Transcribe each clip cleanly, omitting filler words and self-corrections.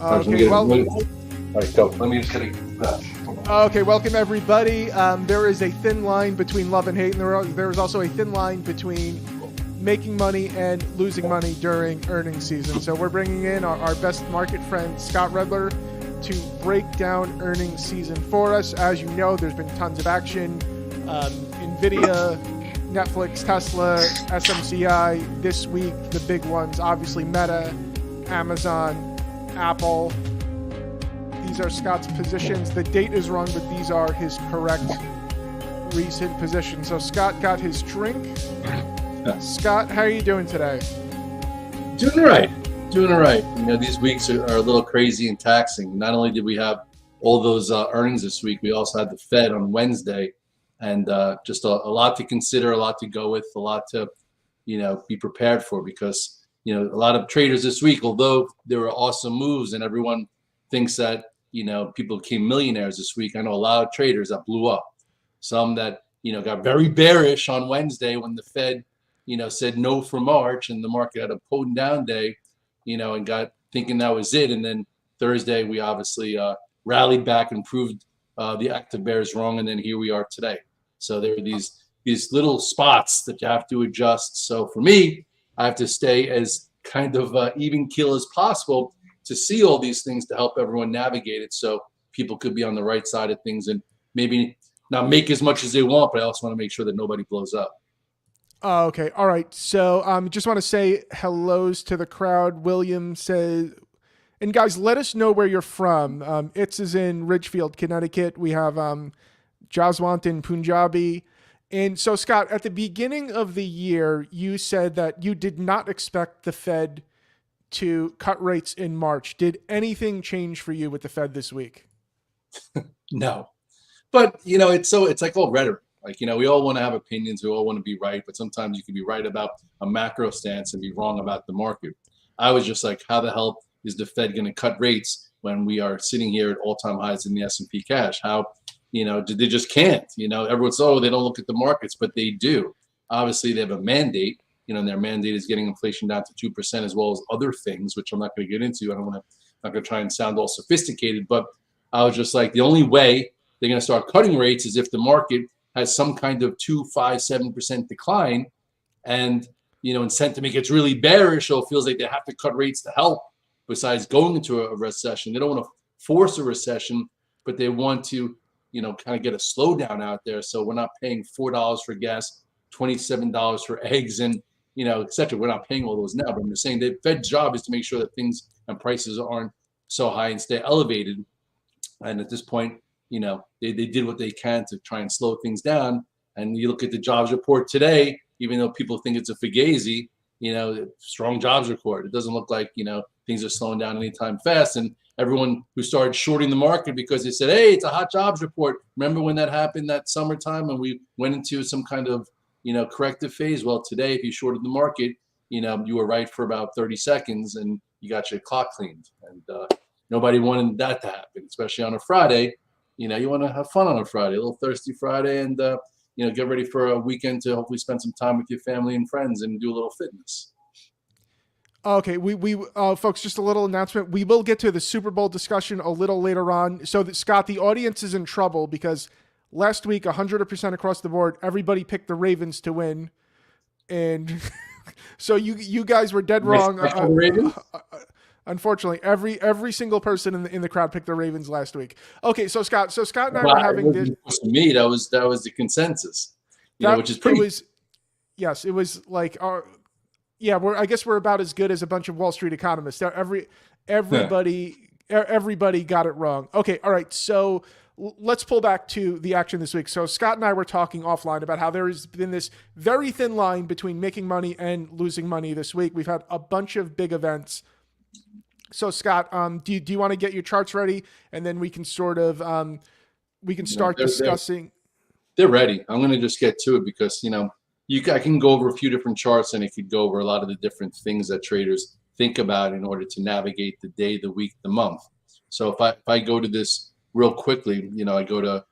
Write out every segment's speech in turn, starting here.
Okay, well, all right, go. Let me just get it. okay, welcome everybody. There is a thin line between love and hate, and there is also a thin line between making money and losing money during earnings season. So we're bringing in our best market friend, Scott Redler, to break down earnings season for us. As you know, there's been tons of action. NVIDIA, Netflix, Tesla, SMCI. This week, the big ones, obviously Meta, Amazon, Apple. These are Scott's positions. The date is wrong, but these are his correct recent positions. So Scott got his drink. Scott, how are you doing today? Doing all right. You know, these weeks are a little crazy and taxing. Not only did we have all those earnings this week, we also had the Fed on Wednesday, and just a lot to consider, a lot to go with, a lot to, be prepared for, because, a lot of traders this week, although there were awesome moves and everyone thinks that, people became millionaires this week. I know a lot of traders that blew up. Some that, got very bearish on Wednesday when the Fed, said no for March, and the market had a potent down day, and got thinking that was it. And then Thursday, we obviously rallied back and proved the active bears wrong. And then here we are today. So there are these little spots that you have to adjust. So for me, I have to stay as kind of even keel as possible to see all these things to help everyone navigate it, so people could be on the right side of things and maybe not make as much as they want, but I also want to make sure that nobody blows up. Okay. All right. So just want to say hellos to the crowd. William says, and guys, let us know where you're from. It's is in Ridgefield, Connecticut. We have Jaswant in Punjabi. And so, Scott, at the beginning of the year, you said that you did not expect the Fed to cut rates in March. Did anything change for you with the Fed this week? No. But, it's like all rhetoric. Like, we all want to have opinions. We all want to be right. But sometimes you can be right about a macro stance and be wrong about the market. I was just like, how the hell is the Fed going to cut rates when we are sitting here at all-time highs in the S&P cash? How, they just can't. Everyone's, they don't look at the markets, but they do. Obviously, they have a mandate. And their mandate is getting inflation down to 2%, as well as other things, which I'm not going to get into. I'm not going to try and sound all sophisticated, but I was just like, the only way they're going to start cutting rates is if the market has some kind of 2, 5, 7% decline, and and sentiment gets really bearish, or feels like they have to cut rates to help. Besides going into a recession, they don't want to force a recession, but they want to kind of get a slowdown out there. So we're not paying $4 for gas, $27 for eggs, and et cetera. We're not paying all those now, but I'm just saying the Fed's job is to make sure that things and prices aren't so high and stay elevated. And at this point, they did what they can to try and slow things down. And you look at the jobs report today, even though people think it's a fugazi, strong jobs report. It doesn't look like, things are slowing down anytime fast. And everyone who started shorting the market because they said, hey, it's a hot jobs report. Remember when that happened that summertime when we went into some kind of corrective phase? Well, today, if you shorted the market, you were right for about 30 seconds and you got your clock cleaned. And nobody wanted that to happen, especially on a Friday. You want to have fun on a Friday, a little thirsty Friday, and, get ready for a weekend to hopefully spend some time with your family and friends and do a little fitness. Okay, we folks, just a little announcement. We will get to the Super Bowl discussion a little later on. So, Scott, the audience is in trouble because last week, 100% across the board, everybody picked the Ravens to win. And so you guys were dead wrong. Unfortunately, every single person in the crowd picked the Ravens last week. Okay, so Scott and I were having this. For me, that was the consensus, which is pretty. It was like I guess we're about as good as a bunch of Wall Street economists. Everybody got it wrong. Okay, all right. So let's pull back to the action this week. So Scott and I were talking offline about how there has been this very thin line between making money and losing money this week. We've had a bunch of big events. So Scott, do you want to get your charts ready, and then we can sort of start discussing? They're ready. I'm going to just get to it because I can go over a few different charts, and it could go over a lot of the different things that traders think about in order to navigate the day, the week, the month. So if I go to this real quickly, I go to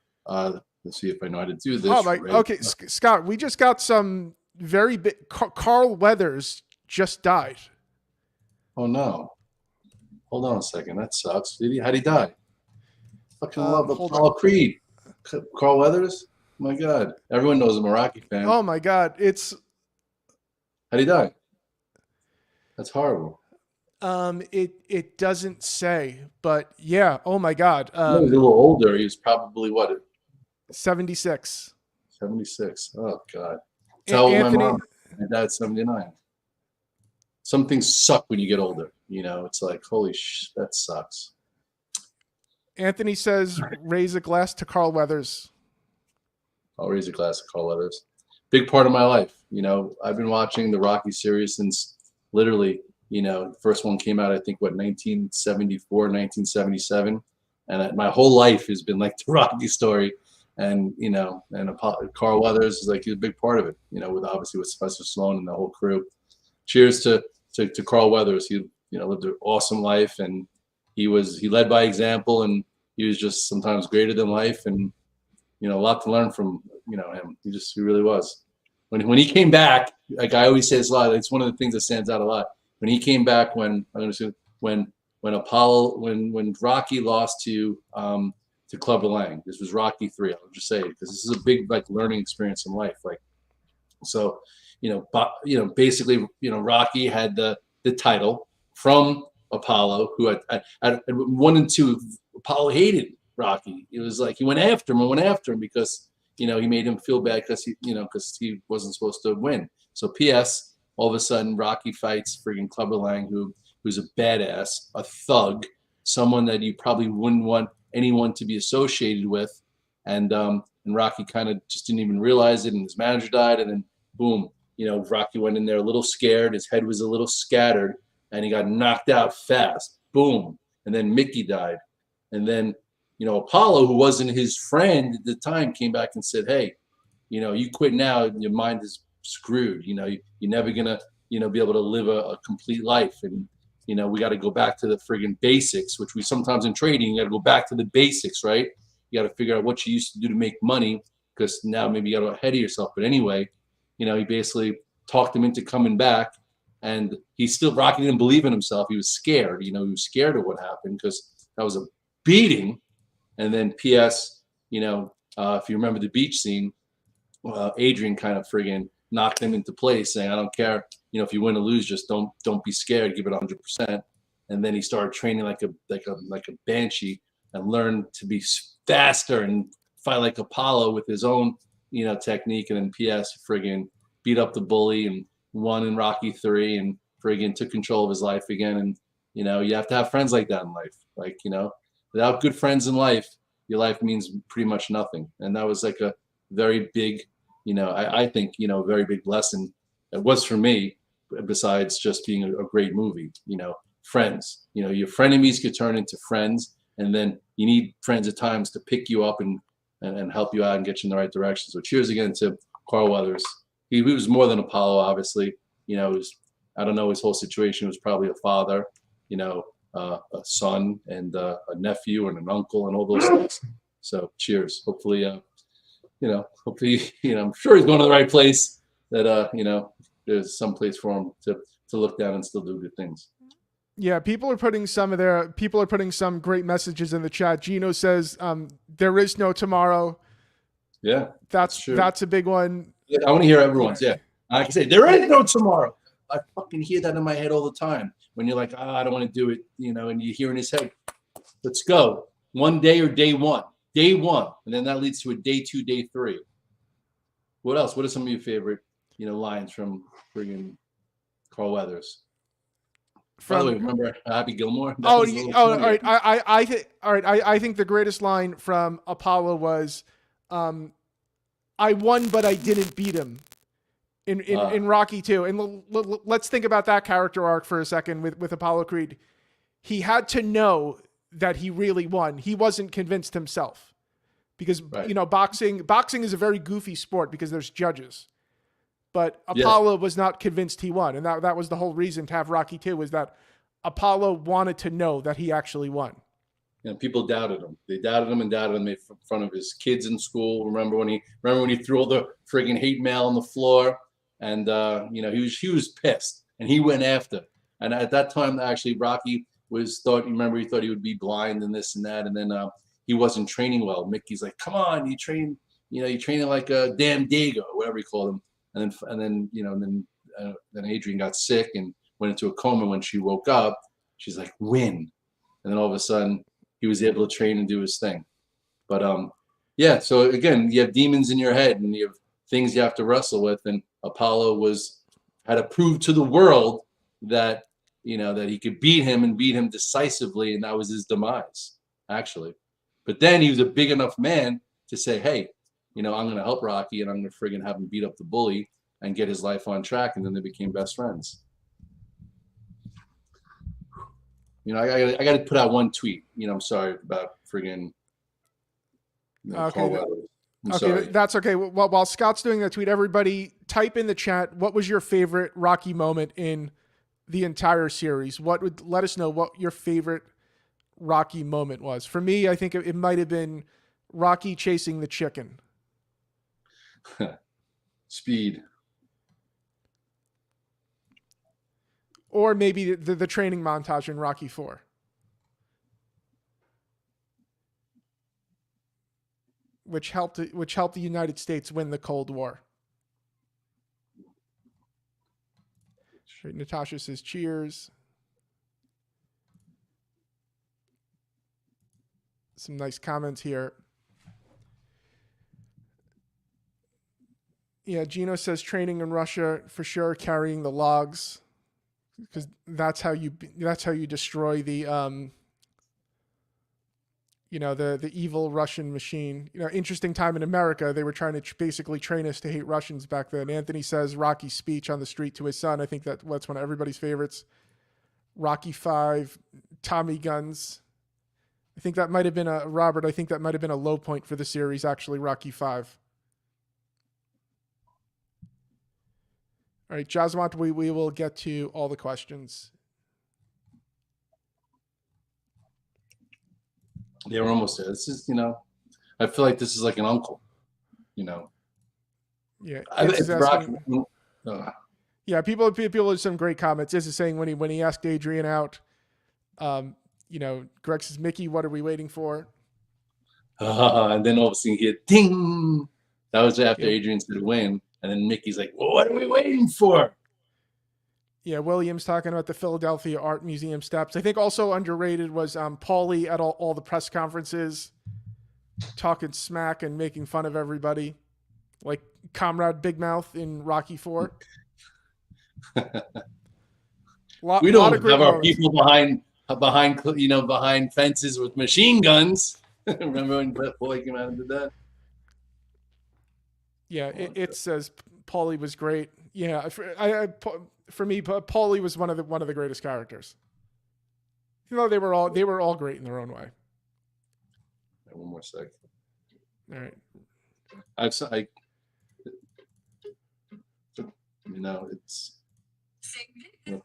let's see if I know how to do this. Oh my, right. Okay, Scott, we just got some very big. Carl Weathers just died. Oh no. Hold on a second. That sucks. How'd he die? Fucking love Hold Apollo on. Creed. Carl Weathers? My God. Everyone knows I'm a Rocky fan. Oh my God, it's How'd he die? That's horrible. it doesn't say, but yeah. Oh my God. He was a little older. He was probably, what, 76. 76? Oh, God. That's how old my Anthony. mom is. My dad's 79. Some things suck when you get older. You know, it's like, holy that sucks. Anthony says, raise a glass to Carl Weathers. I'll raise a glass of Carl Weathers. Big part of my life. You know, I've been watching the Rocky series since literally, you know, the first one came out, I think, what, 1974, 1977. And my whole life has been like the Rocky story. And, you know, and Carl Weathers is like a big part of it, you know, with obviously with Sylvester Stallone and the whole crew. Cheers to Carl Weathers. He, you know, lived an awesome life, and he led by example, and he was just sometimes greater than life, and, you know, a lot to learn from, you know, him. He really was. When he came back, like I always say this a lot, it's one of the things that stands out a lot. When he came back, when Rocky lost to Clubber Lang, this was Rocky 3. I'll just say it because this is a big like learning experience in life. Like, so, basically, Rocky had the title from Apollo, who at 1 and 2, Apollo hated Rocky. It was like he went after him because, you know, he made him feel bad because he wasn't supposed to win. So P.S. all of a sudden Rocky fights friggin' Clubber Lang, who's a badass, a thug, someone that you probably wouldn't want anyone to be associated with. And Rocky kind of just didn't even realize it, and his manager died, and then boom, you know, Rocky went in there a little scared, his head was a little scattered, and he got knocked out fast. Boom. And then Mickey died. And then, you know, Apollo, who wasn't his friend at the time, came back and said, hey, you know, you quit now, your mind is screwed. You know, you're never going to, you know, be able to live a complete life. And, you know, we got to go back to the friggin' basics, which we sometimes in trading, you got to go back to the basics, right? You got to figure out what you used to do to make money, because now maybe you got to ahead of yourself. But anyway, you know, he basically talked him into coming back, and Rocky didn't believe in himself. He was scared. You know, he was scared of what happened because that was a beating. And then P.S., you know, if you remember the beach scene, Adrian kind of friggin' knocked him into place, saying, I don't care, you know, if you win or lose, just don't be scared, give it 100%. And then he started training like a banshee and learned to be faster and fight like Apollo with his own, you know, technique. And then P.S. friggin' beat up the bully and won in Rocky 3 and friggin' took control of his life again. And, you know, you have to have friends like that in life. Like, you know, without good friends in life, your life means pretty much nothing. And that was like a very big, you know, I think, you know, very big lesson. It was for me, besides just being a great movie. You know, friends, you know, your frenemies could turn into friends, and then you need friends at times to pick you up and help you out and get you in the right direction. So cheers again to Carl Weathers. He was more than Apollo, obviously. You know, I don't know his whole situation. It was probably a father, you know, a son and a nephew and an uncle and all those things. So cheers. Hopefully, I'm sure he's going to the right place, that, you know, there's some place for him to look down and still do good things. Yeah, people are putting some great messages in the chat. Gino says, there is no tomorrow. Yeah, that's true. That's a big one. Yeah, I want to hear everyone's. Yeah, I can say there is no tomorrow. I fucking hear that in my head all the time. When you're like, I don't want to do it, you know, and you hear in his head, let's go. One day or day one, and then that leads to a day 2, day 3. What else? What are some of your favorite, you know, lines from friggin' Carl Weathers? By the way, remember Happy Gilmore? All right. I think the greatest line from Apollo was, I won, but I didn't beat him. In Rocky 2. And let's think about that character arc for a second with Apollo Creed. He had to know that he really won. He wasn't convinced himself, because, you know, boxing is a very goofy sport because there's judges. But Apollo was not convinced he won. And that was the whole reason to have Rocky 2, was that Apollo wanted to know that he actually won. You know, people doubted him. They doubted him in front of his kids in school. Remember when he threw all the friggin' hate mail on the floor? And, you know, he was pissed, and he went after. And at that time, actually, Rocky was thought. Remember, he thought he would be blind and this and that, and then he wasn't training well. Mickey's like, "Come on, you train. You train like a damn Dago, whatever he called him." And then Adrian got sick and went into a coma. When she woke up, she's like, "Win," and then all of a sudden, he was able to train and do his thing. But yeah. So again, you have demons in your head, and you have things you have to wrestle with. And Apollo had to prove to the world that that he could beat him and beat him decisively, and that was his demise, actually. But then he was a big enough man to say, "Hey, I'm going to help Rocky, and I'm going to friggin' have him beat up the bully and get his life on track." And then they became best friends. I got to put out one tweet. I'm sorry about friggin'. Okay. Okay, that's okay. While Scott's doing that tweet, everybody type in the chat, what was your favorite Rocky moment in the entire series? Let us know what your favorite Rocky moment was. For me, I think it might have been Rocky chasing the chicken. Speed. Or maybe the training montage in Rocky 4. Which helped the United States win the Cold War. Natasha says cheers. Some nice comments here. Yeah, Gino says training in Russia for sure, carrying the logs, because that's how you destroy the the evil Russian machine. Interesting time in America. They were trying to basically train us to hate Russians back then. Anthony says Rocky's speech on the street to his son. I think that's one of everybody's favorites. Rocky 5, Tommy guns. I think that might have been Robert. I think that might have been a low point for the series, actually, Rocky 5. All right, Jasmine, we will get to all the questions. Yeah, we're almost there. This is, I feel like this is like an uncle, Yeah. Yeah, people have some great comments. This is saying when he asked Adrian out, Greg says, Mickey, what are we waiting for? And then all of a sudden he hit ding. That was after Adrian said win. And then Mickey's like, well, what are we waiting for? Yeah, Williams talking about the Philadelphia Art Museum steps. I think also underrated was Paulie at all the press conferences, talking smack and making fun of everybody, like Comrade Big Mouth in Rocky 4. We don't have our people behind fences with machine guns. Remember when Brett Boy came out and did that? Yeah, it says Paulie was great. Yeah, for me, Paulie was one of the greatest characters. They were all great in their own way. One more sec. All right. It's. Hold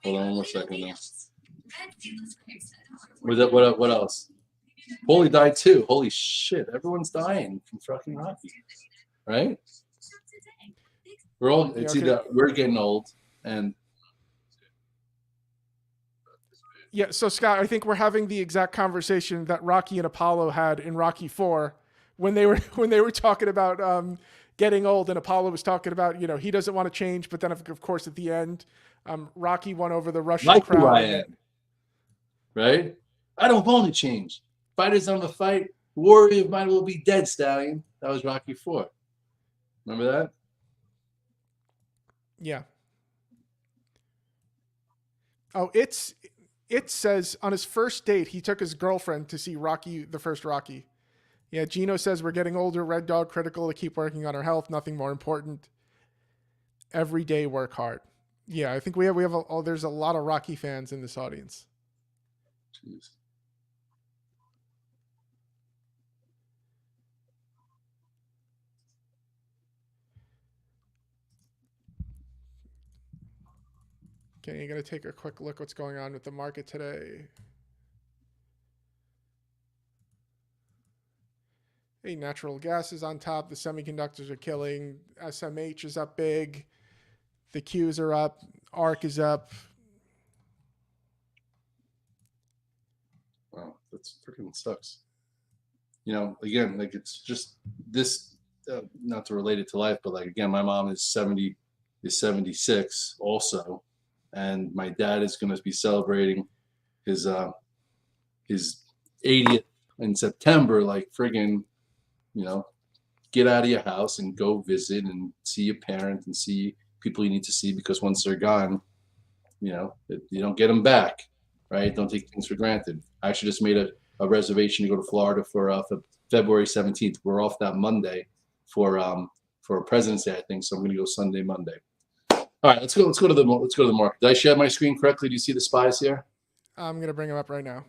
on one more second now. What else? Paulie died too. Holy shit! Everyone's dying from fucking Rocky, right? We're all. It's either we're getting old and. Yeah, so Scott, I think we're having the exact conversation that Rocky and Apollo had in Rocky 4 when they were talking about getting old, and Apollo was talking about he doesn't want to change, but then of course at the end, Rocky won over the Russian crowd. Who I am, right? I don't want to change. Fighters on the fight, warrior of mine will be dead, Stallion. That was Rocky 4. Remember that? Yeah. Oh, it says on his first date, he took his girlfriend to see Rocky, the first Rocky. Yeah, Gino says we're getting older, Red Dog critical to keep working on our health. Nothing more important. Every day work hard. Yeah, I think we have there's a lot of Rocky fans in this audience. Jeez. Okay, you're going to take a quick look what's going on with the market today. Hey, natural gas is on top. The semiconductors are killing. SMH is up big. The Qs are up. ARC is up. That's freaking sucks. You know, again, like it's just this, not to relate it to life, but like, again, my mom is 76 also. And my dad is going to be celebrating his 80th in September. Like friggin', you know, get out of your house and go visit and see your parents and see people you need to see, because once they're gone, you know, you don't get them back, right? Don't take things for granted. I actually just made a reservation to go to Florida for February 17th. We're off that Monday for President's Day, I think. So I'm going to go Sunday, Monday. All right, let's go to the market. Did I share my screen correctly? Do you see the spies here? I'm going to bring them up right now.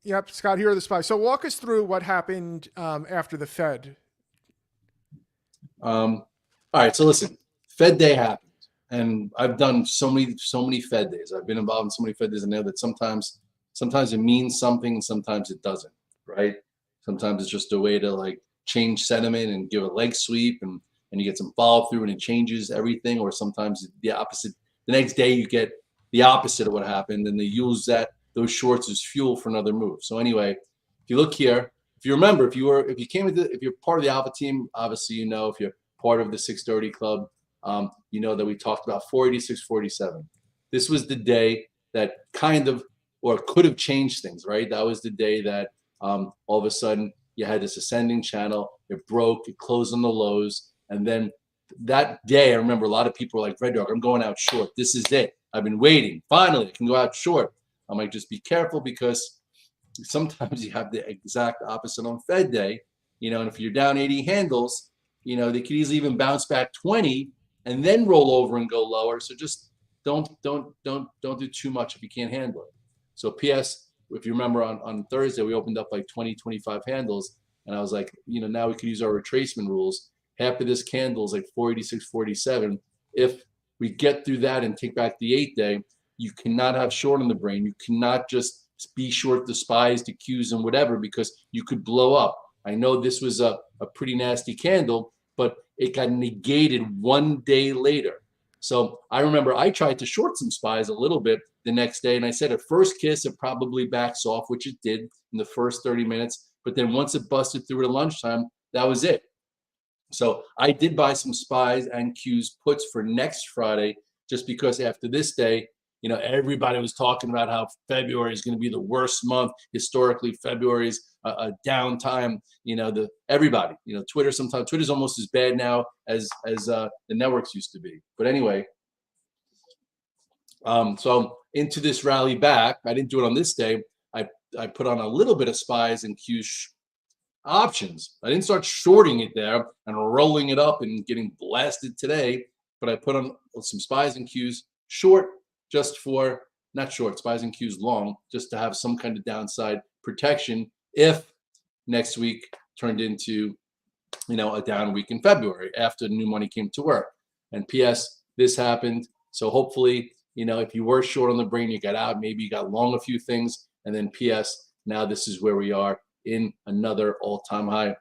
Yep, Scott, here are the spies. So walk us through what happened after the Fed. All right, so listen, Fed Day happened, and I've done so many Fed days. I've been involved in so many Fed days, and know that sometimes it means something, and sometimes it doesn't, right? Sometimes it's just a way to like change sentiment and give a leg sweep, and you get some follow through, and it changes everything. Or sometimes the opposite. The next day you get the opposite of what happened, and they use those shorts as fuel for another move. So anyway, if you look here. If you remember, if you're part of the Alpha team, obviously you know. If you're part of the 630 club, you know that we talked about 486.47. This was the day that kind of, or could have changed things, right? That was the day that all of a sudden you had this ascending channel. It broke, it closed on the lows, and then that day, I remember a lot of people were like, "Red Dog, I'm going out short. This is it. I've been waiting. Finally, I can go out short." I'm like, just be careful, because sometimes you have the exact opposite on Fed Day, you know, and if you're down 80 handles, you know, they could easily even bounce back 20 and then roll over and go lower. So just don't do too much if you can't handle it. So PS, if you remember on Thursday, we opened up like 20, 25 handles, and I was like, you know, now we could use our retracement rules. Half of this candle is like 486.47. If we get through that and take back the 8-day, you cannot have short on the brain. You cannot just be short the spies, the Qs, and whatever, because you could blow up. I know this was a pretty nasty candle, but it got negated one day later. So I remember I tried to short some spies a little bit the next day, and I said at first kiss it probably backs off, which it did in the first 30 minutes. But then once it busted through at lunchtime, that was it. So I did buy some spies and Qs puts for next Friday, just because after this day, you know, everybody was talking about how February is going to be the worst month. Historically, February is a downtime. You know, everybody, you know, sometimes Twitter's almost as bad now as the networks used to be. But anyway, so into this rally back, I didn't do it on this day. I put on a little bit of spies and Qs options. I didn't start shorting it there and rolling it up and getting blasted today, but I put on some spies and Qs short, just for, not short, spies and Qs long, just to have some kind of downside protection if next week turned into, you know, a down week in February after the new money came to work. And PS, this happened. So hopefully, you know, if you were short on the brain, you got out, maybe you got long a few things. And then PS, now this is where we are in another all-time high,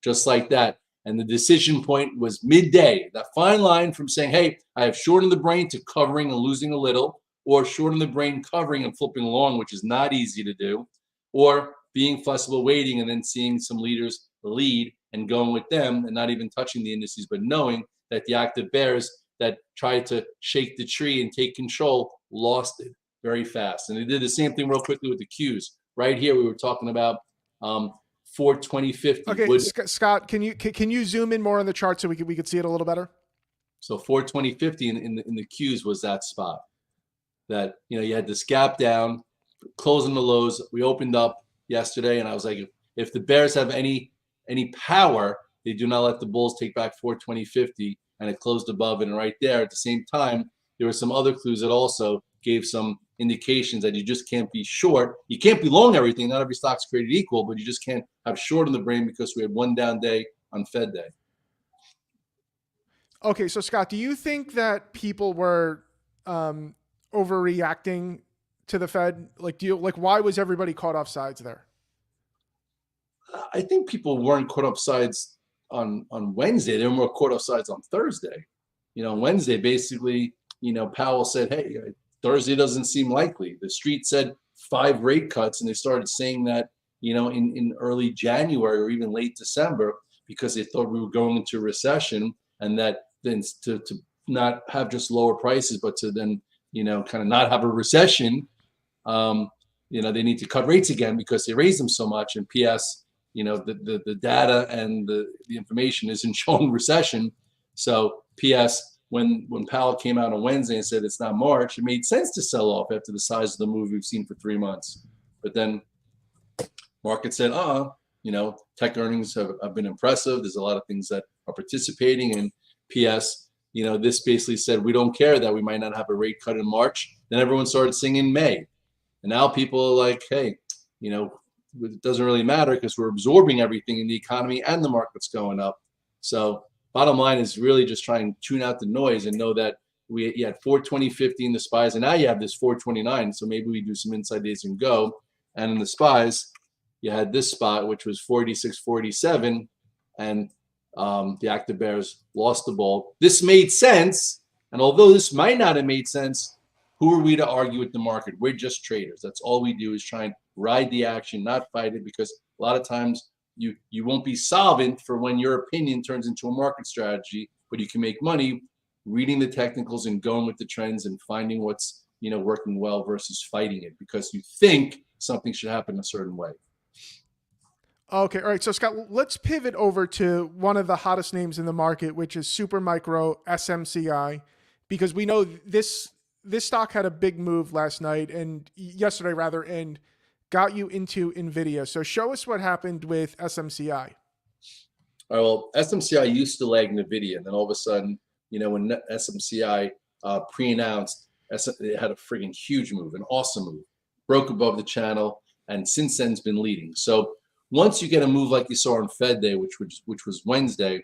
just like that. And the decision point was midday, that fine line from saying, hey, I have short in the brain to covering and losing a little, or short in the brain covering and flipping long, which is not easy to do, or being flexible waiting and then seeing some leaders lead and going with them and not even touching the indices, but knowing that the active bears that tried to shake the tree and take control lost it very fast. And they did the same thing real quickly with the Qs. Right here, we were talking about 420.50. Okay, Scott, can you zoom in more on the chart so we could see it a little better? So 420.50 in the Qs was that spot that, you know, you had this gap down, closing the lows. We opened up yesterday, and I was like, if the bears have any power, they do not let the bulls take back 420.50, and it closed above it. And right there, at the same time, there were some other clues that also gave some indications that you just can't be short. You can't be long everything. Not every stock's created equal, but you just can't have short in the brain because we had one down day on Fed Day. Okay, so Scott, do you think that people were overreacting to the Fed? Like, why was everybody caught off sides there? I think people weren't caught off sides on Wednesday. They were more caught off sides on Thursday. You know, on Wednesday, basically, you know, Powell said, hey, Thursday doesn't seem likely. The street said 5 rate cuts, and they started saying that, in early January or even late December, because they thought we were going into a recession, and that then to not have just lower prices, but to then, kind of not have a recession. They need to cut rates again because they raised them so much. And PS, the data and the information isn't showing recession. So PS, when Powell came out on Wednesday and said it's not March, it made sense to sell off after the size of the move we've seen for 3 months. But then market said, tech earnings have been impressive. There's a lot of things that are participating. And PS, this basically said, we don't care that we might not have a rate cut in March. Then everyone started singing May. And now people are like, hey, it doesn't really matter because we're absorbing everything in the economy and the market's going up. So bottom line is really just trying to tune out the noise and know that you had 420.50 in the SPYs, and now you have this 429. So maybe we do some inside days and go. And in the SPYs, you had this spot, which was 46.47, and the active bears lost the ball. This made sense. And although this might not have made sense, who are we to argue with the market? We're just traders. That's all we do, is try and ride the action, not fight it, because a lot of times you won't be solvent for when your opinion turns into a market strategy, but you can make money reading the technicals and going with the trends and finding what's working well versus fighting it because you think something should happen a certain way. Okay, all right. So Scott, let's pivot over to one of the hottest names in the market, which is Supermicro SMCI, because we know this stock had a big move yesterday rather, and got you into NVIDIA. So show us what happened with SMCI. All right, well, SMCI used to lag NVIDIA, and then all of a sudden, when SMCI pre-announced, it had a friggin' huge move, an awesome move, broke above the channel, and since then it's been leading. So once you get a move like you saw on Fed Day, which was Wednesday,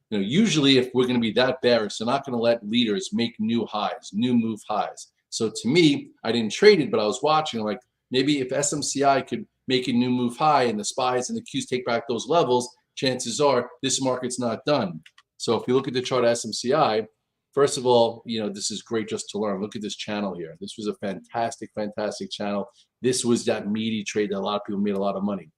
usually if we're going to be that bearish, they're not going to let leaders make new highs, new move highs. So to me, I didn't trade it, but I was watching like maybe if SMCI could make a new move high and the SPYs and the Qs take back those levels, chances are this market's not done. So if you look at the chart of SMCI, first of all, this is great just to learn. Look at this channel here. This was a fantastic, fantastic channel. This was that meaty trade that a lot of people made a lot of money.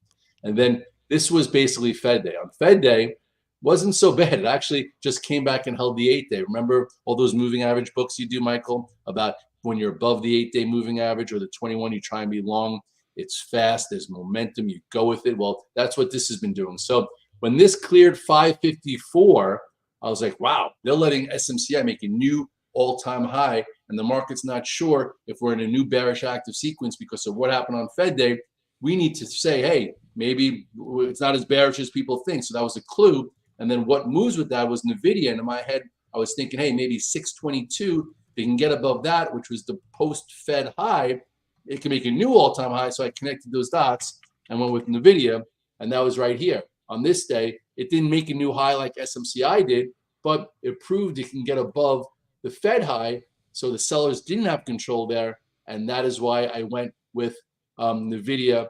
And then this was basically Fed Day. On Fed Day, wasn't so bad. It actually just came back and held the 8-day. Remember all those moving average books you do, Michael, about when you're above the 8-day moving average or the 21, you try and be long. It's fast. There's momentum. You go with it. Well, that's what this has been doing. So when this cleared 554, I was like, wow, they're letting SMCI make a new all-time high, and the market's not sure if we're in a new bearish active sequence because of what happened on Fed Day. We need to say, hey, maybe it's not as bearish as people think. So that was a clue. And then what moves with that was NVIDIA. And in my head, I was thinking, hey, maybe 622, they can get above that, which was the post-Fed high. It can make a new all-time high. So I connected those dots and went with NVIDIA. And that was right here. On this day, it didn't make a new high like SMCI did, but it proved it can get above the Fed high. So the sellers didn't have control there. And that is why I went with NVIDIA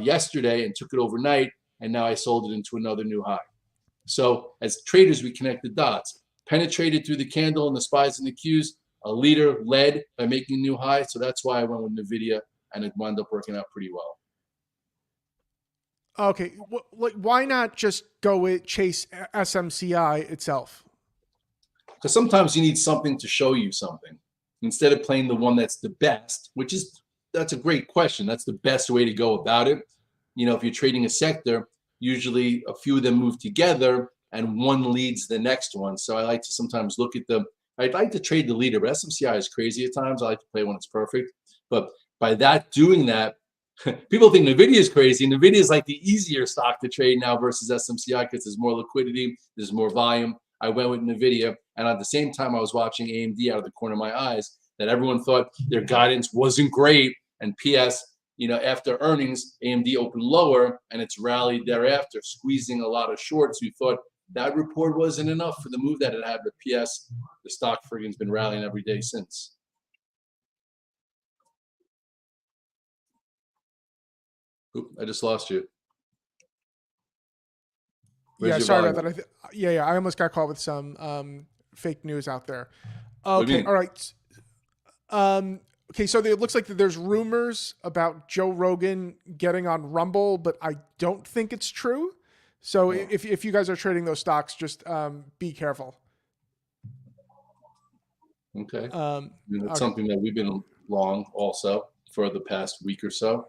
yesterday and took it overnight. And now I sold it into another new high. So as traders, we connect the dots. Penetrated through the candle and the SPYs and the Qs. A leader led by making a new high. So that's why I went with NVIDIA, and it wound up working out pretty well. Okay, why not just go with chase SMCI itself? Because sometimes you need something to show you something. Instead of playing the one that's the best, that's a great question. That's the best way to go about it. If you're trading a sector, usually a few of them move together and one leads the next one. So I like to sometimes look at them. I'd like to trade the leader, but SMCI is crazy at times. I like to play when it's perfect. But by doing that, people think NVIDIA is crazy. NVIDIA is like the easier stock to trade now versus SMCI because there's more liquidity, there's more volume. I went with NVIDIA, and at the same time, I was watching AMD out of the corner of my eyes that everyone thought their guidance wasn't great. And PS, after earnings, AMD opened lower, and it's rallied thereafter, squeezing a lot of shorts who thought that report wasn't enough for the move that it had. But PS, the stock friggin' has been rallying every day since. Oop, I just lost you. Yeah, sorry about that. I almost got caught with some fake news out there. Okay, all right. Okay, so it looks like that there's rumors about Joe Rogan getting on Rumble, but I don't think it's true. So Oh, if you guys are trading those stocks, just be careful. okay. Um, That's okay. something that we've been long also for the past week or so.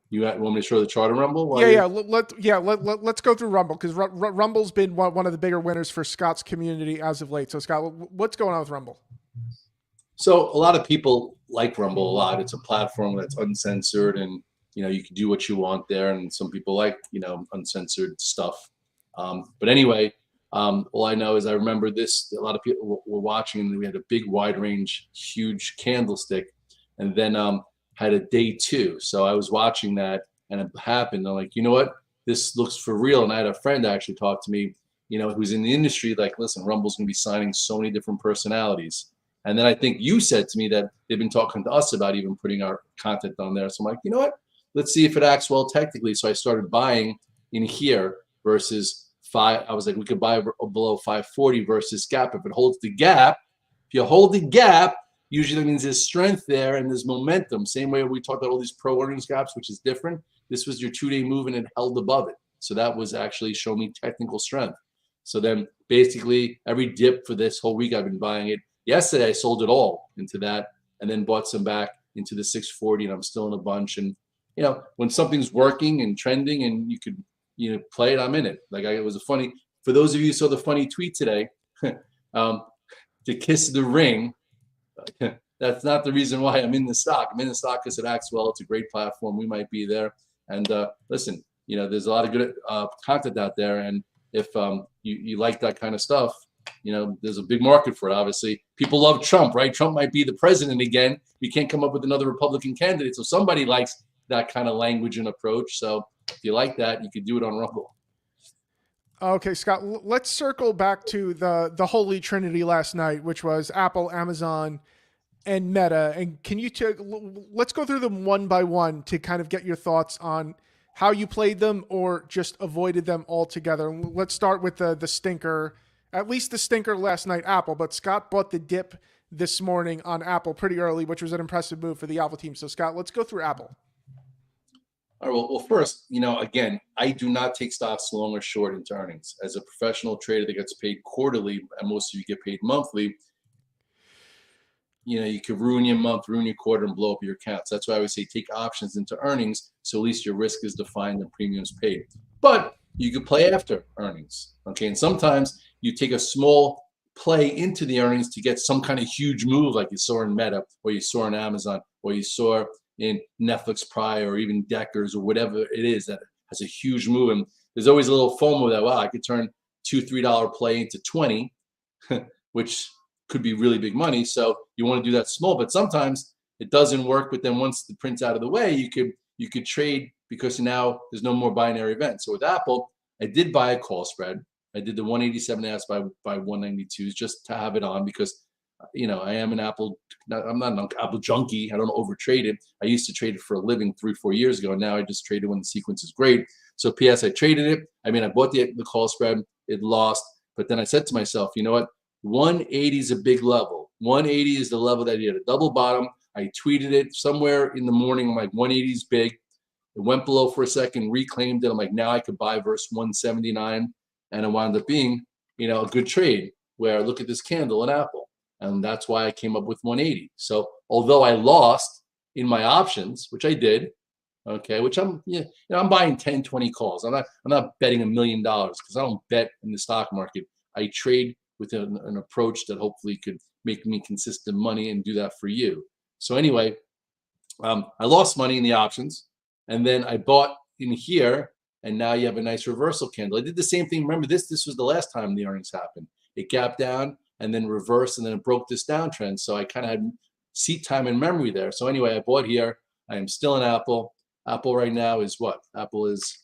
You want me to show the chart of Rumble while Yeah, you? yeah. Let's go through Rumble because Rumble's been one of the bigger winners for Scott's community as of late. So Scott, what's going on with Rumble? So a lot of people like Rumble a lot. It's a platform that's uncensored, and you can do what you want there. And some people like uncensored stuff. But anyway, all I know is I remember this. A lot of people were watching, and we had a big, wide range, huge candlestick, and then had a day two. So I was watching that, and it happened. I'm like, you know what? This looks for real. And I had a friend actually talk to me, who's in the industry. Like, listen, Rumble's going to be signing so many different personalities. And then I think you said to me that they've been talking to us about even putting our content on there. So I'm like, you know what? Let's see if it acts well technically. So I started buying in here versus five. I was like, we could buy below 540 versus gap. If it holds the gap, if you hold the gap, usually that means there's strength there and there's momentum. Same way we talked about all these pro earnings gaps, which is different. This was your 2-day move and it held above it. So that was actually showing me technical strength. So then basically every dip for this whole week, I've been buying it. Yesterday, I sold it all into that and then bought some back into the 640, and I'm still in a bunch. And, when something's working and trending and you could, play it, I'm in it. Like it was a funny, for those of you who saw the funny tweet today, to kiss the ring, that's not the reason why I'm in the stock. I'm in the stock because it acts well. It's a great platform. We might be there. And listen, there's a lot of good content out there. And if you like that kind of stuff, there's a big market for it. Obviously, people love Trump, right? Trump might be the president again. We can't come up with another Republican candidate. So somebody likes that kind of language and approach. So if you like that, you could do it on Rumble. Okay, Scott, let's circle back to the holy trinity last night, which was Apple, Amazon, and Meta. And can you let's go through them one by one to kind of get your thoughts on how you played them or just avoided them altogether. Let's start with the stinker, at least the stinker last night, Apple. But Scott bought the dip this morning on Apple pretty early, which was an impressive move for the Alpha team. So Scott, let's go through Apple. All right, well, first, again, I do not take stocks long or short into earnings. As a professional trader that gets paid quarterly, and most of you get paid monthly, you could ruin your month, ruin your quarter, and blow up your accounts. That's why I always say take options into earnings, so at least your risk is defined and premiums paid. But you could play after earnings, okay? And sometimes you take a small play into the earnings to get some kind of huge move, like you saw in Meta, or you saw in Amazon, or you saw in Netflix prior, or even Deckers, or whatever it is that has a huge move. And there's always a little FOMO that, wow, I could turn $2-3 play into 20, which could be really big money. So you want to do that small, but sometimes it doesn't work. But then once the print's out of the way, you could trade because now there's no more binary events. So with Apple, I did buy a call spread. I did the 187 asked by 192s just to have it on because I am an Apple. I'm not an Apple junkie. I don't overtrade it. I used to trade it for a living 3-4 years ago. Now I just trade it when the sequence is great. So PS, I traded it. I mean, I bought the call spread. It lost, but then I said to myself, you know what? 180 is a big level. 180 is the level that you had a double bottom. I tweeted it somewhere in the morning. I'm like, 180 is big. It went below for a second, reclaimed it. I'm like, now I could buy versus 179, and it wound up being, a good trade. Where look at this candle in Apple. And that's why I came up with 180. So although I lost in my options, which I did, okay, which I'm buying 10, 20 calls. I'm not betting $1 million because I don't bet in the stock market. I trade with an approach that hopefully could make me consistent money and do that for you. So anyway, I lost money in the options, and then I bought in here, and now you have a nice reversal candle. I did the same thing. Remember this was the last time the earnings happened. It gapped down and then reversed, and then it broke this downtrend. So I kind of had seat time and memory there. So anyway, I bought here. I am still in Apple. Apple right now is what? Apple is,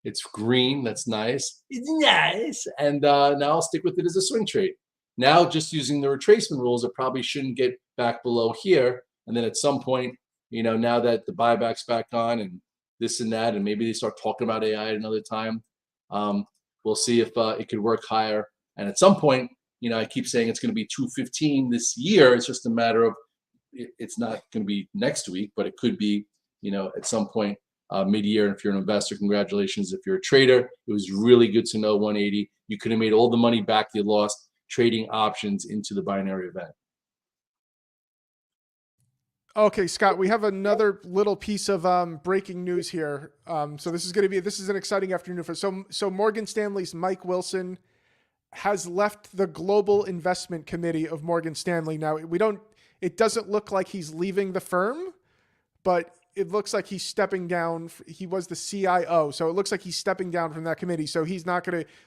it's green. That's nice. It's nice. And now I'll stick with it as a swing trade. Now just using the retracement rules, it probably shouldn't get back below here. And then at some point, now that the buyback's back on and this and that, and maybe they start talking about AI at another time, we'll see if it could work higher. And at some point, I keep saying it's going to be 215 this year. It's just a matter of it's not going to be next week, but it could be, at some point mid-year. If you're an investor, congratulations. If you're a trader, it was really good to know 180. You could have made all the money back you lost trading options into the binary event. Okay, Scott, we have another little piece of breaking news here. So this is an exciting afternoon for us. So Morgan Stanley's Mike Wilson has left the global investment committee of Morgan Stanley. Now it doesn't look like he's leaving the firm, but it looks like he's stepping down. He was the CIO, so it looks like he's stepping down from that committee. So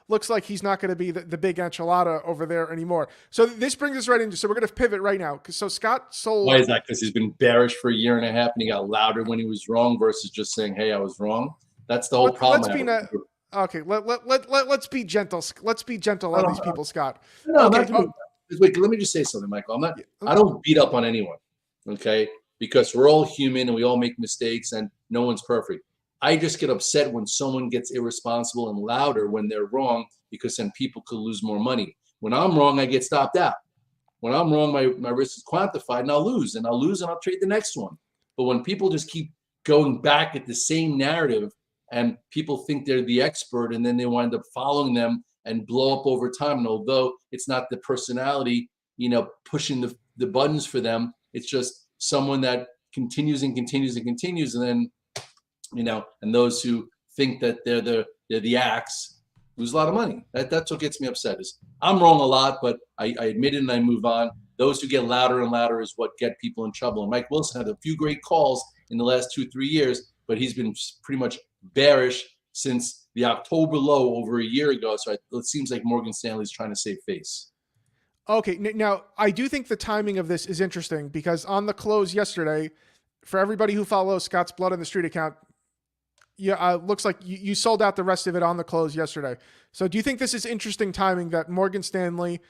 looks like he's not going to be the big enchilada over there anymore. So this brings us right into, so we're going to pivot right now. So Scott sold. Why is that? Because he's been bearish for a year and a half and he got louder when he was wrong versus just saying, hey, I was wrong. That's the whole problem. Okay, let's be gentle. Let's be gentle on these people, Scott. No, okay. Wait, let me just say something, Michael. I don't beat up on anyone, okay? Because we're all human and we all make mistakes and no one's perfect. I just get upset when someone gets irresponsible and louder when they're wrong, because then people could lose more money. When I'm wrong, I get stopped out. When I'm wrong, my risk is quantified and I'll lose and I'll trade the next one. But when people just keep going back at the same narrative and people think they're the expert and then they wind up following them and blow up over time. And although it's not the personality, pushing the buttons for them, it's just someone that continues and continues and continues. And then, and those who think that they're the axe lose a lot of money. That's what gets me upset. Is I'm wrong a lot, but I admit it and I move on. Those who get louder and louder is what get people in trouble. And Mike Wilson had a few great calls in the last 2-3 years, but he's been pretty much bearish since the October low over a year ago. So it seems like Morgan Stanley's trying to save face. Okay. Now, I do think the timing of this is interesting because on the close yesterday, for everybody who follows Scott's Blood on the Street account, looks like you sold out the rest of it on the close yesterday. So do you think this is interesting timing that Morgan Stanley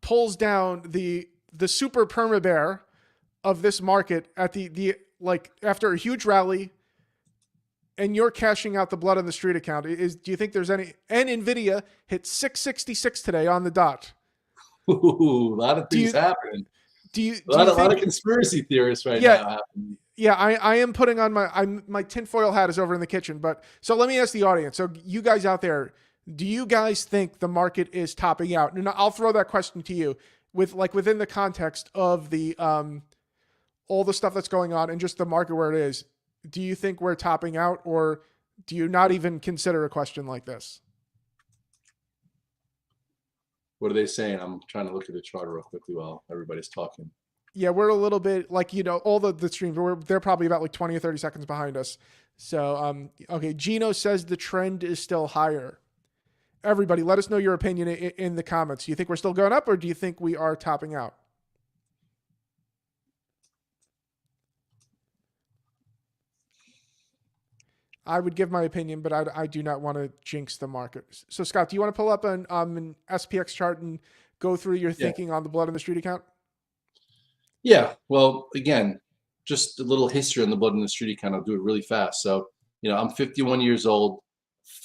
pulls down the super perma bear of this market at the after a huge rally, and you're cashing out the Blood on the Street account? Do you think there's any? And Nvidia hit 666 today on the dot. Ooh, a lot of things happening. A lot of conspiracy theorists now happening. Yeah, I am putting on my tinfoil hat is over in the kitchen. But so let me ask the audience. So you guys out there, do you guys think the market is topping out? And I'll throw that question to you within the context of the all the stuff that's going on and just the market where it is. Do you think we're topping out, or do you not even consider a question like this? What are they saying? I'm trying to look at the chart real quickly while everybody's talking. Yeah, we're a little bit all the streams, they're probably about 20 or 30 seconds behind us. So, okay. Gino says the trend is still higher. Everybody, let us know your opinion in the comments. Do you think we're still going up, or do you think we are topping out? I would give my opinion, but I do not want to jinx the market. So, Scott, do you want to pull up an SPX chart and go through your thinking on the Blood on the Street account? Yeah. Well, again, just a little history on the Blood on the Street account. I'll do it really fast. So, I'm 51 years old.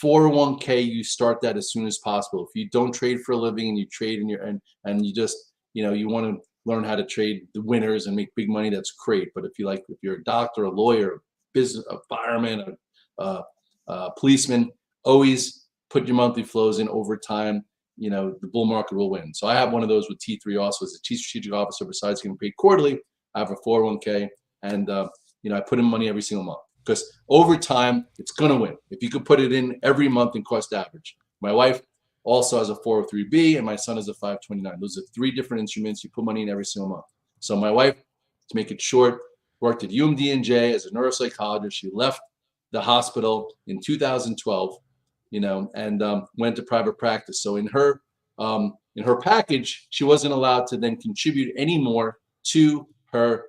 401k, you start that as soon as possible. If you don't trade for a living and you trade and you just, you want to learn how to trade the winners and make big money, that's great. But if you're a doctor, a lawyer, a fireman, a policeman, always put your monthly flows in over time. The bull market will win. So I have one of those with T3 also as a chief strategic officer. Besides getting paid quarterly, I have a 401k, and I put in money every single month because over time it's gonna win. If you could put it in every month in cost average. My wife also has a 403b, and my son has a 529. Those are 3 different instruments. You put money in every single month. So my wife, to make it short, worked at UMD&J as a neuropsychologist. She left the hospital in 2012. And went to private practice. So in her package, she wasn't allowed to then contribute any more to her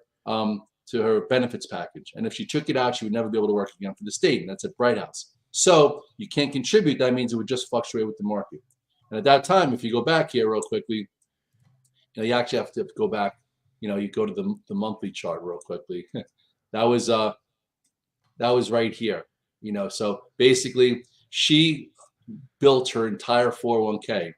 benefits package. And if she took it out, she would never be able to work again for the state. And that's at Bright House. So you can't contribute. That means it would just fluctuate with the market. And at that time, if you go back here real quickly, you actually have to go back. You go to the monthly chart real quickly. that was right here. So basically, she built her entire 401k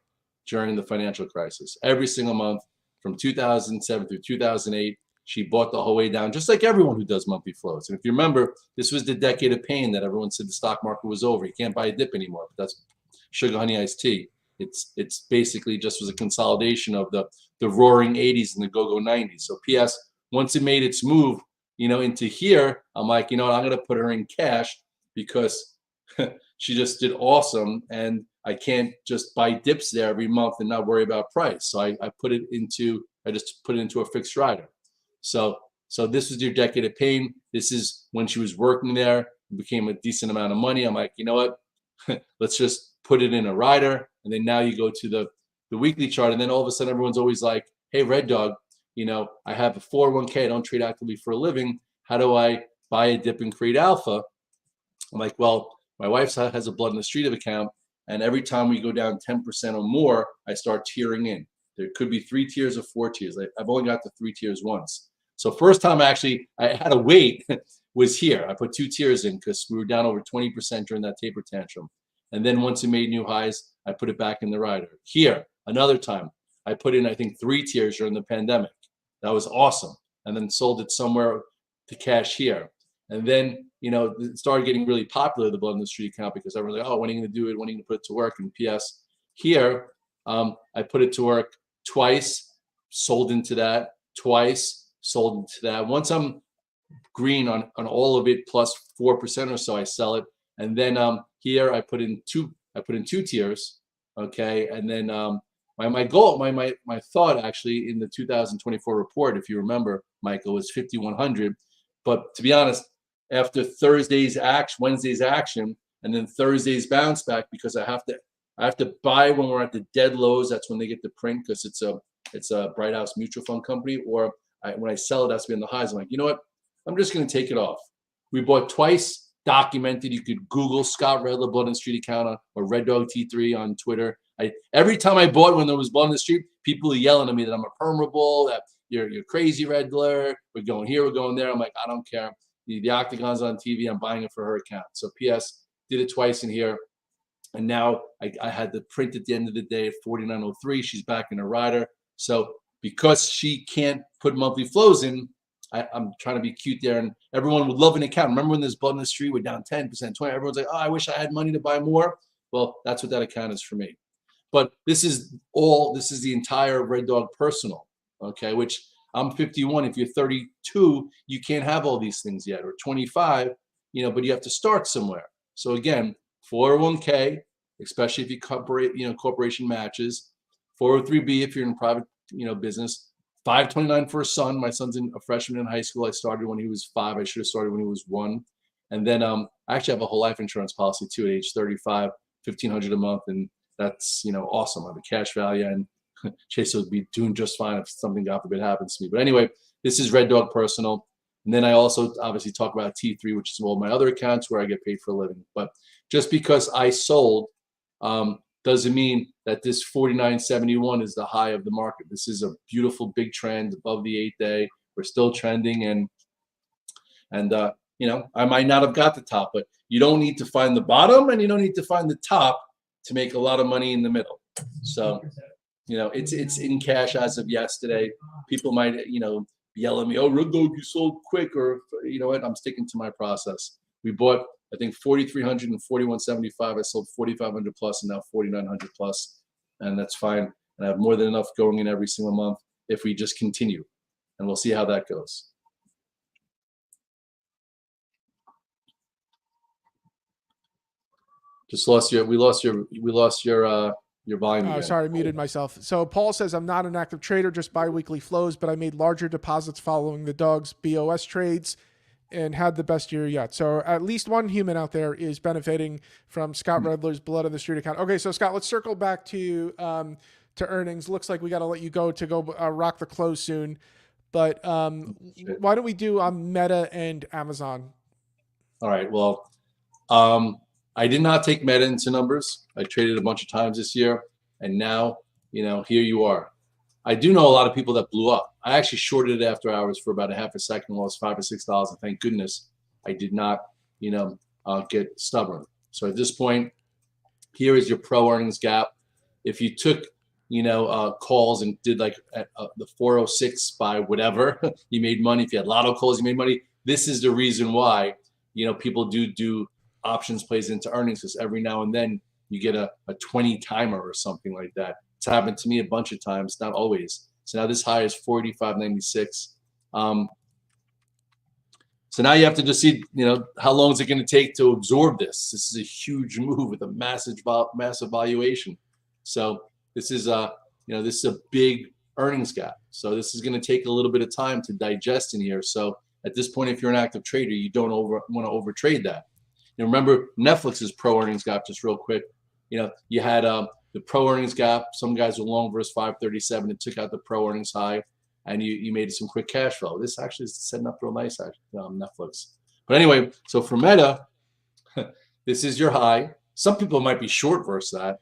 during the financial crisis. Every single month from 2007 through 2008, She bought the whole way down, just like everyone who does monthly flows. And if you remember, this was the decade of pain that everyone said the stock market was over. You can't buy a dip anymore. But that's sugar honey iced tea. It's basically just was a consolidation of the roaring 80s and the go-go 90s. So PS, once it made its move, into here, I'm like, I'm going to put her in cash because she just did awesome. And I can't just buy dips there every month and not worry about price. So I just put it into a fixed rider. So this was your decade of pain. This is when she was working there. It became a decent amount of money. I'm like, you know what? Let's just put it in a rider. And then now you go to the weekly chart. And then all of a sudden, everyone's always like, hey, Red Dog, I have a 401k. I don't trade actively for a living. How do I buy a dip and create alpha? I'm like, well, my wife has a Blood in the Street of account. And every time we go down 10% or more, I start tiering in. There could be 3 tiers or 4 tiers. I've only got the 3 tiers once. So first time I had to wait was here. I put 2 tiers in because we were down over 20% during that taper tantrum. And then once it made new highs, I put it back in the rider. Here, another time, I put in, I think, 3 tiers during the pandemic. That was awesome. And then sold it somewhere to cash here. And then, it started getting really popular, the Blood in the Street account, because everyone's like, oh, when are you going to do it? When are you going to put it to work? And PS, here, I put it to work twice, sold into that, twice, sold into that. Once I'm green on all of it plus 4% or so, I sell it. And then here I put in 2 tiers, okay? And then my goal, my thought actually in the 2024 report, if you remember, Michael, was 5,100. But to be honest, after Wednesday's action, and then Thursday's bounce back, because I have to buy when we're at the dead lows. That's when they get the print, because it's a Bright House mutual fund company. Or when I sell it, it has to be in the highs. I'm like, you know what? I'm just going to take it off. We bought twice, documented. You could Google Scott Redler Blood in the Street account or Red Dog T3 on Twitter. Every time I bought when there was Blood in the Street, people are yelling at me that I'm a permeable, that you're crazy, Redler. We're going here, we're going there. I'm like, I don't care. The Octagon's on TV. I'm buying it for her account. So PS, did it twice in here. And now I had the print at the end of the day at 49.03. She's back in her rider. So because she can't put monthly flows in, I'm trying to be cute there. And everyone would love an account. Remember when there's Blood in the Street, we're down 10%, 20%. Everyone's like, oh, I wish I had money to buy more. Well, that's what that account is for me. But this is the entire Red Dog personal, okay, which I'm 51. If you're 32, you can't have all these things yet, or 25, but you have to start somewhere. So again, 401k, especially if you corporation matches, 403b if you're in private, business, 529 for a son. My son's a freshman in high school. I started when he was 5. I should have started when he was 1. And then I actually have a whole life insurance policy too at age 35, $1,500 a month, and that's awesome. I have a cash value, and Chase would be doing just fine if something, God forbid, happens to me. But anyway, this is Red Dog Personal. And then I also obviously talk about T3, which is all my other accounts where I get paid for a living. But just because I sold doesn't mean that this 49.71 is the high of the market. This is a beautiful big trend above the 8-day. We're still trending, and I might not have got the top, but you don't need to find the bottom and you don't need to find the top to make a lot of money in the middle. So it's in cash as of yesterday. People might yell at me, oh, Red Dog, you sold quick, or you know what, I'm sticking to my process. We bought, I think, 4,300 and 4,175. I sold 4,500 plus and now 4,900 plus, and that's fine. And I have more than enough going in every single month if we just continue, and we'll see how that goes. We lost your volume again. Sorry, I muted myself. So Paul says, I'm not an active trader, just biweekly flows, but I made larger deposits following the Dogs BOS trades and had the best year yet. So at least one human out there is benefiting from Scott Redler's Blood on the Street account. Okay, so Scott, let's circle back to earnings. Looks like we got to let you go rock the close soon. But why don't we do Meta and Amazon? All right, well, I did not take Meta into numbers. I traded a bunch of times this year, and now, here you are. I do know a lot of people that blew up. I actually shorted it after hours for about a half a second, lost $5 or $6, and thank goodness I did not, get stubborn. So at this point, here is your pro earnings gap. If you took calls and did like the 406 by whatever, you made money. If you had lotto calls, you made money. This is the reason why, people do options plays into earnings, because every now and then you get a 20 timer or something like that. It's happened to me a bunch of times, not always. So now this high is 45.96. So now you have to just see, how long is it going to take to absorb this? This is a huge move with a massive valuation. So this is a big earnings gap. So this is going to take a little bit of time to digest in here. So at this point, if you're an active trader, you don't want to overtrade that. Remember Netflix's pro earnings gap, just real quick. You had the pro earnings gap. Some guys were long versus 537 and took out the pro earnings high, and you made some quick cash flow. This actually is setting up real nice, Netflix. But anyway, so for Meta, this is your high. Some people might be short versus that.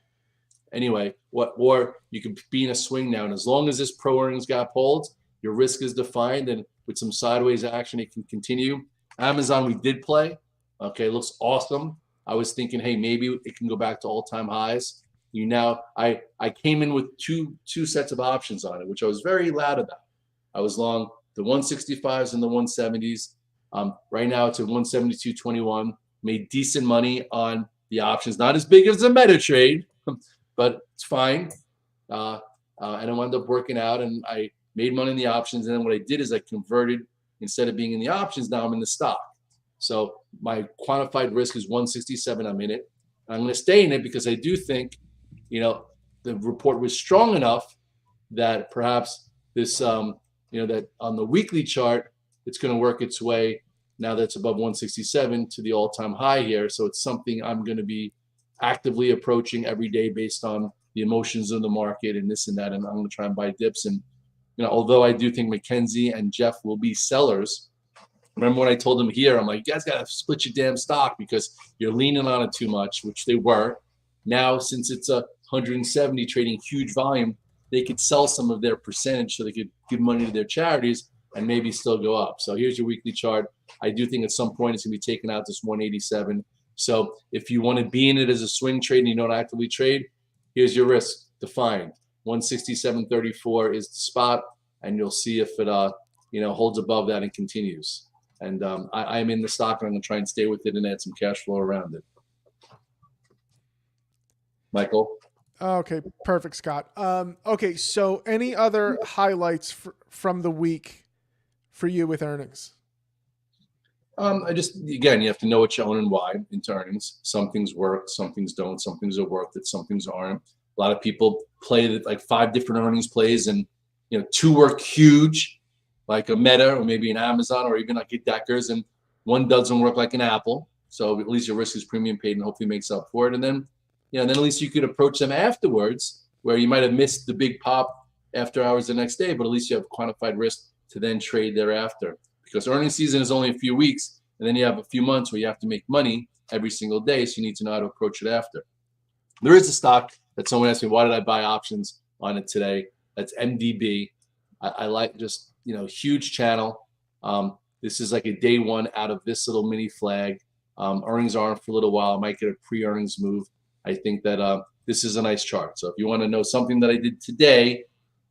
Anyway, or you can be in a swing now, and as long as this pro earnings gap holds, your risk is defined, and with some sideways action, it can continue. Amazon, we did play. Okay, looks awesome. I was thinking, hey, maybe it can go back to all-time highs. I came in with two sets of options on it, which I was very loud about. I was long the 165s and the 170s. Right now it's at 172.21. Made decent money on the options, not as big as the Meta trade, but it's fine. And it wound up working out, and I made money in the options. And then what I did is I converted, instead of being in the options, now I'm in the stock. So my quantified risk is 167. I'm in it. I'm going to stay in it because I do think, the report was strong enough that perhaps this, that on the weekly chart, it's going to work its way, now that's above 167, to the all-time high here. So it's something I'm going to be actively approaching every day based on the emotions of the market and this and that. And I'm going to try and buy dips. And, although I do think Mackenzie and Jeff will be sellers, remember when I told them here, I'm like, you guys got to split your damn stock because you're leaning on it too much, which they were. Now, since it's a 170 trading huge volume, they could sell some of their percentage so they could give money to their charities and maybe still go up. So here's your weekly chart. I do think at some point it's going to be taken out this 187. So if you want to be in it as a swing trade and you don't actively trade, here's your risk defined. 167.34 is the spot, and you'll see if it holds above that and continues. And I'm in the stock, and I'm going to try and stay with it and add some cash flow around it. Michael? Okay, perfect, Scott. Okay, so any other highlights from the week for you with earnings? Again, you have to know what you own and why into earnings. Some things work, some things don't, some things are worth it, some things aren't. A lot of people play like 5 different earnings plays, and 2 work huge, like a Meta or maybe an Amazon or even like a Deckers, and 1 doesn't work, like an Apple. So at least your risk is premium paid and hopefully makes up for it. And then, then at least you could approach them afterwards, where you might have missed the big pop after hours the next day, but at least you have quantified risk to then trade thereafter. Because earnings season is only a few weeks, and then you have a few months where you have to make money every single day, so you need to know how to approach it after. There is a stock that someone asked me, why did I buy options on it today? That's MDB. I like, just, huge channel. This is like a day one out of this little mini flag. Earnings aren't for a little while. I might get a pre-earnings move. I think that this is a nice chart. So if you want to know something that I did today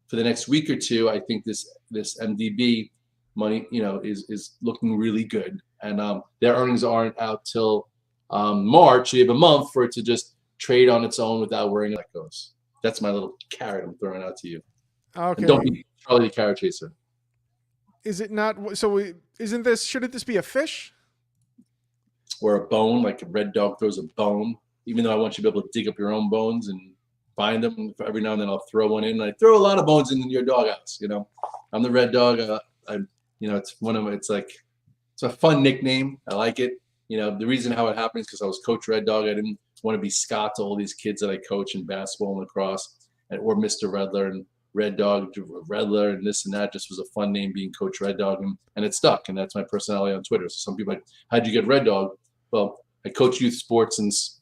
for the next week or two, I think this MDB money, is looking really good. And their earnings aren't out till March. So you have a month for it to just trade on its own without worrying how that goes. That's my little carrot I'm throwing out to you. Okay. And don't be Charlie the carrot chaser. Is it not? So shouldn't this be a fish? Or a bone, like a red dog throws a bone. Even though I want you to be able to dig up your own bones and find them, every now and then I'll throw one in. And I throw a lot of bones in your doghouse. I'm the red dog. It's a fun nickname. I like it. The reason how it happened is because I was Coach Red Dog. I didn't want to be Scott to all these kids that I coach in basketball and lacrosse, or Mr. Redler and Red Dog, Redler, and this and that. Just was a fun name, being Coach Red Dog, and it stuck. And that's my personality on Twitter. So some people are like, how'd you get Red Dog? Well, I coach youth sports since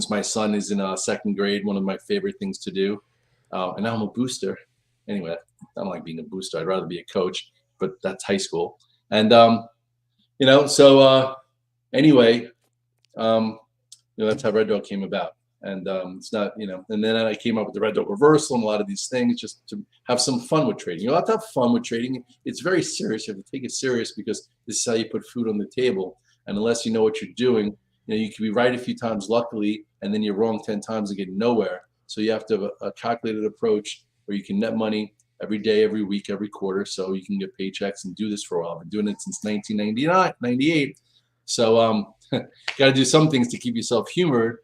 my son is in 2nd grade. One of my favorite things to do. And now I'm a booster. Anyway, I don't like being a booster. I'd rather be a coach, but that's high school. And, anyway, that's how Red Dog came about. And it's not, and then I came up with the red dot reversal and a lot of these things just to have some fun with trading. You have to have fun with trading. It's very serious. You have to take it serious because this is how you put food on the table. And unless you know what you're doing, you can be right a few times, luckily, and then you're wrong 10 times and get nowhere. So you have to have a calculated approach where you can net money every day, every week, every quarter, so you can get paychecks and do this for a while. I've been doing it since 1998. So got to do some things to keep yourself humored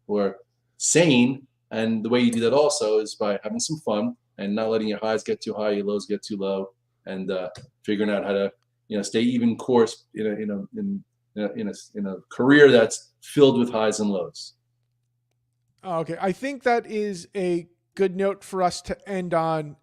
or sane. And the way you do that also is by having some fun and not letting your highs get too high, your lows get too low, and figuring out how to stay even course in a career that's filled with highs and lows. Okay, I think that is a good note for us to end on.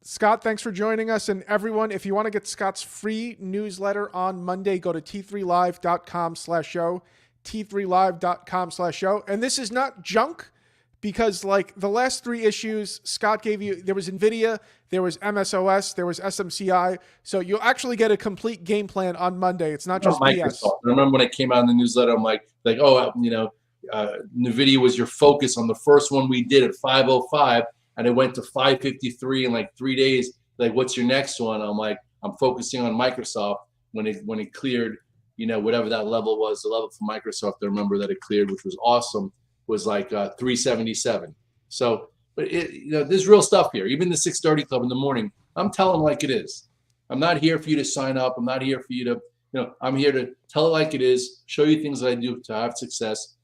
Scott, thanks for joining us. And everyone, if you want to get Scott's free newsletter on Monday, go to t3live.com/show, t3live.com/show. And this is not junk, because like the last 3 issues Scott gave you, there was NVIDIA, there was MSOS, there was SMCI. So you'll actually get a complete game plan on Monday. It's not just BS. I remember when it came out in the newsletter, I'm like, NVIDIA was your focus on the first one we did at 505. And it went to 553 in like 3 days. Like, what's your next one? I'm like, I'm focusing on Microsoft when it cleared, whatever that level was, the level for Microsoft. I remember that it cleared, which was awesome, was like 377. So, but there's real stuff here. Even the 6:30 Club in the morning, I'm telling like it is. I'm not here for you to sign up. I'm not here for you to, I'm here to tell it like it is, show you things that I do to have success.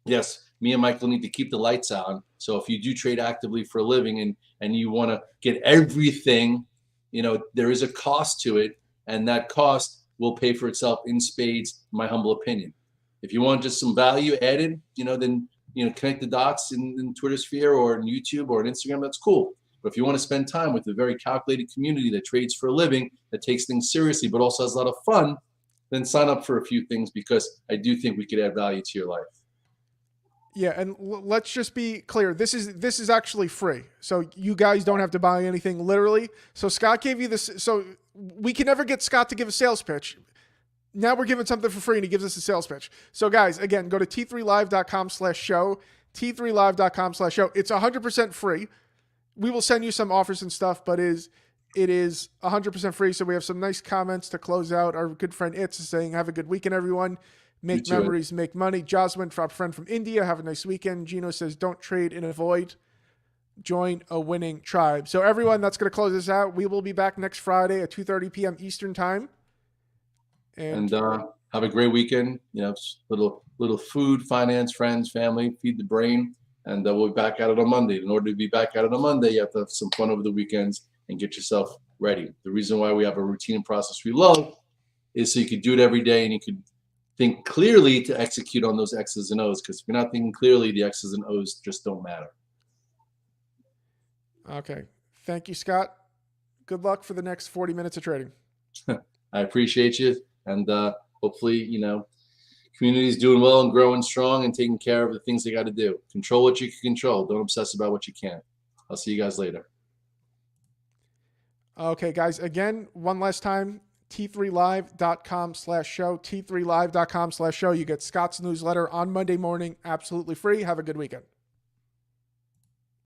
Yes, me and Michael need to keep the lights on. So if you do trade actively for a living and you want to get everything, there is a cost to it, and that cost will pay for itself in spades, in my humble opinion. If you want just some value added, then connect the dots in Twitter sphere or in YouTube or on Instagram, that's cool. But if you want to spend time with a very calculated community that trades for a living, that takes things seriously, but also has a lot of fun, then sign up for a few things, because I do think we could add value to your life. Yeah, and let's just be clear. This is actually free, so you guys don't have to buy anything, literally. So Scott gave you this. So we can never get Scott to give a sales pitch. Now we're giving something for free, and he gives us a sales pitch. So guys, again, go to t3live.com/show, t3live.com/show. It's 100% free. We will send you some offers and stuff, but it is 100% free. So we have some nice comments to close out. Our good friend Itz is saying, "Have a good weekend, everyone. Make memories, make money." Jasmine, our friend from India, have a nice weekend. Gino says, "Don't trade in a void. Join a winning tribe." So everyone, that's going to close this out. We will be back next Friday at 2:30 p.m. Eastern time. And have a great weekend. Little food, finance, friends, family, feed the brain. And we'll be back at it on Monday. In order to be back at it on Monday, you have to have some fun over the weekends and get yourself ready. The reason why we have a routine and process we love is so you could do it every day and you could think clearly to execute on those X's and O's, because if you're not thinking clearly, the X's and O's just don't matter. Okay. Thank you, Scott. Good luck for the next 40 minutes of trading. I appreciate you. And hopefully, community's doing well and growing strong and taking care of the things they got to do. Control what you can control. Don't obsess about what you can't. I'll see you guys later. Okay, guys. Again, one last time. t3live.com/show, t3live.com/show. You get Scott's newsletter on Monday morning, absolutely free. Have a good weekend.